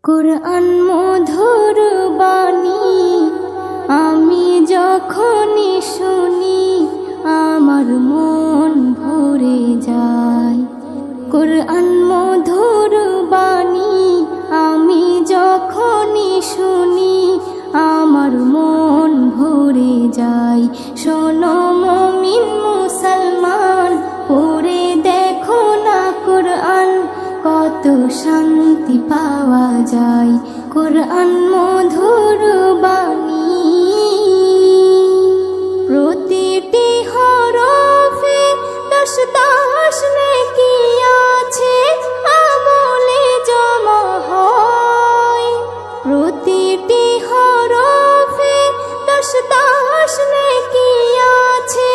কুরআন মধুর বাণী আমি যখনই শুনি আমার মন ভরে যায়। কুরআন মধুর বাণী আমি যখনই শুনি আমার মন ভরে যায়। শোনো মুমিন মুসলমান, পড়ে দেখো না কুরআন, কত শান্তি পাওয়া যায়। কুরআন মধুর বাণী প্রতিটি হরফে 10 নেকি আছে, আমলে জমা হয়। প্রতিটি হরফে 10 নেকি আছে,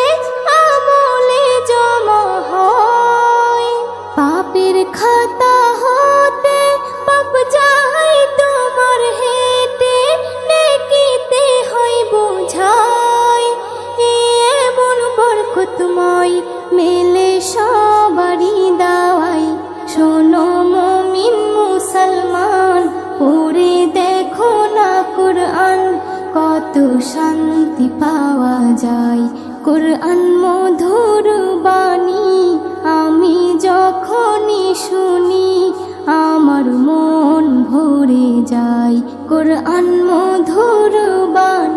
আমলে জমা হয়। পাপের খাতা হতে পাপ যায় তোমার হেঁটে, নেকিতে হয় বোঝাই। এমন বরকতময় মেলে সবারই দাওয়াই। শোনো মুমিন মুসলমান, পড়ে দেখো না কুরআন, কত শান্তি পাওয়া যায়। কুরআন মধুর বাণী আমি যখনই শুনি আমার মন ভরে যায়। কুরআন মধুর বাণী।